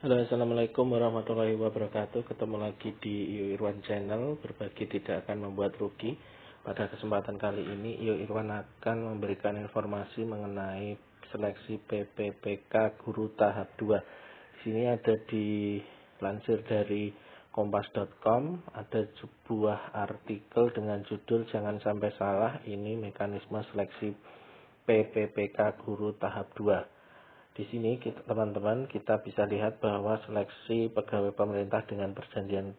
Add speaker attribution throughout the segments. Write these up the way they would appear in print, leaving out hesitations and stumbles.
Speaker 1: Halo, assalamualaikum warahmatullahi wabarakatuh. Ketemu lagi di Iyo Irwan Channel. Berbagi tidak akan membuat rugi. Pada kesempatan kali ini, Iyo Irwan akan memberikan informasi mengenai seleksi PPPK Guru Tahap 2. Di sini ada dilansir dari kompas.com, ada sebuah artikel dengan judul "Jangan Sampai Salah, Ini Mekanisme Seleksi PPPK Guru Tahap 2". Di sini teman-teman kita bisa lihat bahwa seleksi pegawai pemerintah dengan perjanjian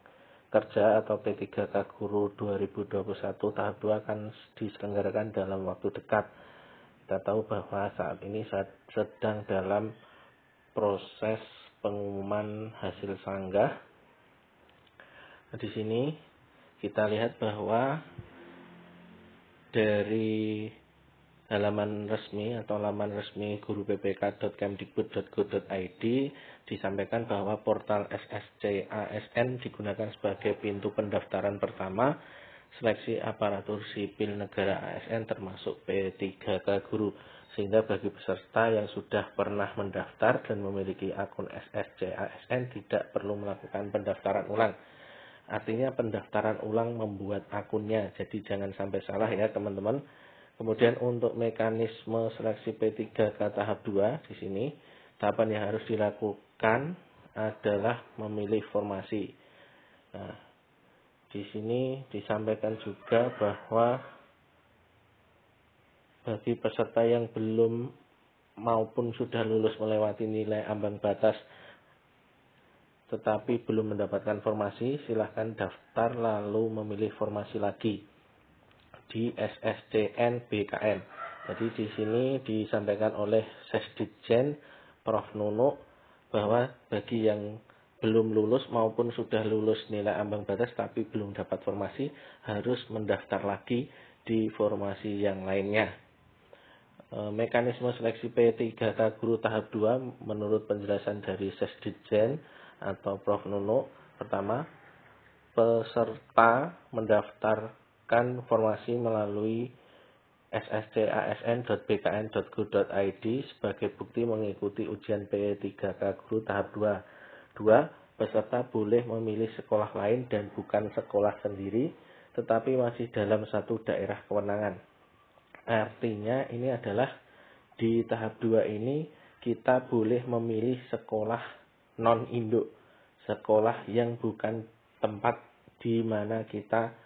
Speaker 1: kerja atau P3K Guru 2021 tahap 2 akan diselenggarakan dalam waktu dekat. Kita tahu bahwa saat ini sedang dalam proses pengumuman hasil sanggah. Nah, di sini kita lihat bahwa dari halaman resmi atau laman resmi guruppk.kemdikbud.go.id disampaikan bahwa portal SSC ASN digunakan sebagai pintu pendaftaran pertama seleksi aparatur sipil negara ASN termasuk P3K Guru, sehingga bagi peserta yang sudah pernah mendaftar dan memiliki akun SSC ASN tidak perlu melakukan pendaftaran ulang. Artinya pendaftaran ulang membuat akunnya, jadi jangan sampai salah ya teman-teman. Kemudian untuk mekanisme seleksi P3K tahap 2 di sini, tahapan yang harus dilakukan adalah memilih formasi. Nah, di sini disampaikan juga bahwa bagi peserta yang belum maupun sudah lulus melewati nilai ambang batas tetapi belum mendapatkan formasi, silahkan daftar lalu memilih formasi lagi di SSCN BKN. Jadi di sini disampaikan oleh Sesditjen Prof Nunuk bahwa bagi yang belum lulus maupun sudah lulus nilai ambang batas tapi belum dapat formasi harus mendaftar lagi di formasi yang lainnya. Mekanisme seleksi P3K Guru tahap 2 menurut penjelasan dari Sesditjen atau Prof Nunuk, pertama, peserta mendaftarkan formasi melalui sscasn.bkn.go.id sebagai bukti mengikuti ujian P3K Guru tahap 2. 2. Peserta boleh memilih sekolah lain dan bukan sekolah sendiri, tetapi masih dalam satu daerah kewenangan. Artinya ini adalah di tahap 2 ini kita boleh memilih sekolah non-induk, sekolah yang bukan tempat di mana kita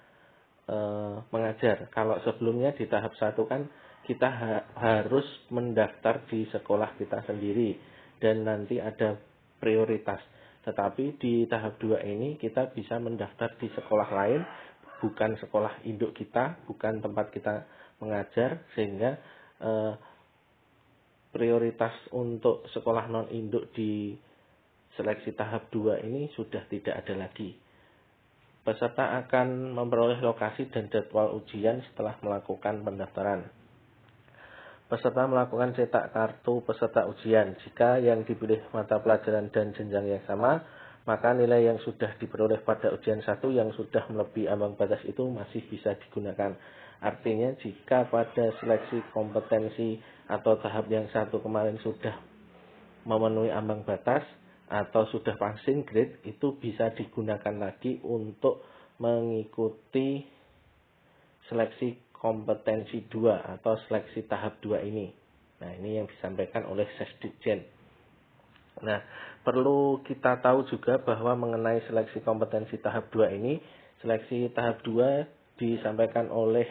Speaker 1: mengajar. Kalau sebelumnya di tahap 1 kan kita harus mendaftar di sekolah kita sendiri dan nanti ada prioritas. Tetapi di tahap 2 ini kita bisa mendaftar di sekolah lain, bukan sekolah induk kita, bukan tempat kita mengajar, sehingga prioritas untuk sekolah non-induk di seleksi tahap 2 ini sudah tidak ada lagi. Peserta akan memperoleh lokasi dan jadwal ujian setelah melakukan pendaftaran. Peserta melakukan cetak kartu peserta ujian. Jika yang dipilih mata pelajaran dan jenjang yang sama, maka nilai yang sudah diperoleh pada ujian 1 yang sudah melebihi ambang batas itu masih bisa digunakan. Artinya jika pada seleksi kompetensi atau tahap yang 1 kemarin sudah memenuhi ambang batas atau sudah passing grade, itu bisa digunakan lagi untuk mengikuti seleksi kompetensi 2 atau seleksi tahap 2 ini. Nah, ini yang disampaikan oleh Sesditjen. Nah, perlu kita tahu juga bahwa mengenai seleksi kompetensi tahap 2 ini, seleksi tahap 2 disampaikan oleh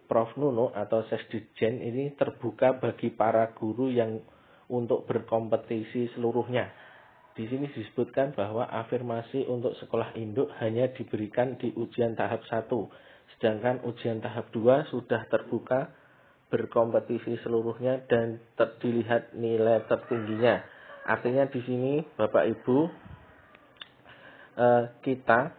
Speaker 1: Prof Nunuk atau Sesditjen ini terbuka bagi para guru yang untuk berkompetisi seluruhnya. Di sini disebutkan bahwa afirmasi untuk sekolah induk hanya diberikan di ujian tahap 1, sedangkan ujian tahap 2 sudah terbuka berkompetisi seluruhnya dan dilihat nilai tertingginya. Artinya di sini Bapak Ibu, kita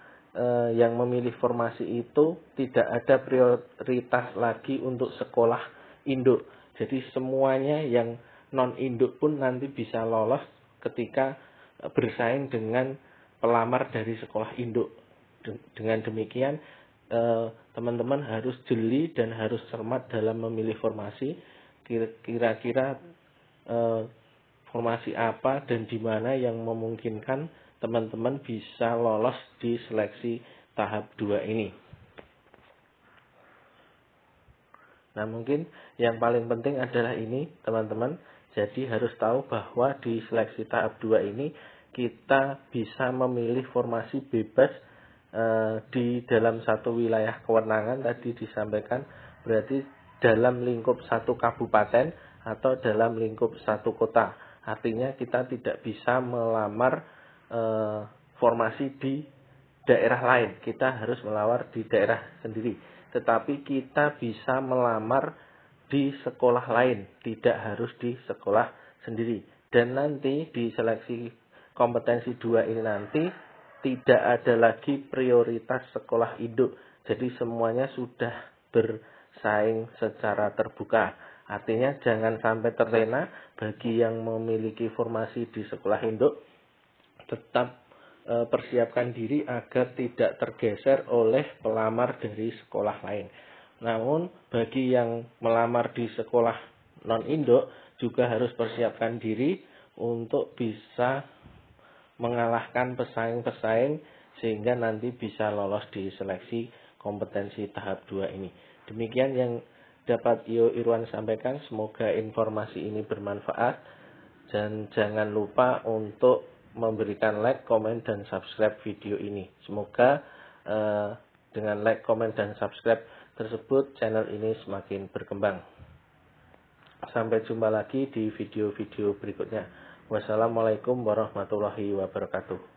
Speaker 1: yang memilih formasi itu tidak ada prioritas lagi untuk sekolah induk. Jadi semuanya yang non-induk pun nanti bisa lolos ketika bersaing dengan pelamar dari sekolah induk. Dengan demikian teman-teman harus jeli dan harus cermat dalam memilih formasi. Kira-kira formasi apa dan di mana yang memungkinkan teman-teman bisa lolos di seleksi tahap 2 ini. Nah, mungkin yang paling penting adalah ini, teman-teman. Jadi harus tahu bahwa di seleksi tahap 2 ini kita bisa memilih formasi bebas di dalam satu wilayah kewenangan tadi disampaikan, berarti dalam lingkup satu kabupaten atau dalam lingkup satu kota. Artinya kita tidak bisa melamar formasi di daerah lain, kita harus melamar di daerah sendiri. Tetapi kita bisa melamar di sekolah lain, tidak harus di sekolah sendiri. Dan nanti di seleksi kompetensi 2 ini nanti tidak ada lagi prioritas sekolah induk. Jadi semuanya sudah bersaing secara terbuka. Artinya jangan sampai terlena bagi yang memiliki formasi di sekolah induk, tetap persiapkan diri agar tidak tergeser oleh pelamar dari sekolah lain. Namun bagi yang melamar di sekolah non-induk juga harus persiapkan diri untuk bisa mengalahkan pesaing-pesaing sehingga nanti bisa lolos di seleksi kompetensi tahap 2 ini. Demikian yang dapat Io Irwan sampaikan. Semoga informasi ini bermanfaat dan jangan lupa untuk memberikan like, komen, dan subscribe video ini. Semoga dengan like, komen, dan subscribe tersebut channel ini semakin berkembang. Sampai jumpa lagi di video-video berikutnya. Wassalamualaikum warahmatullahi wabarakatuh.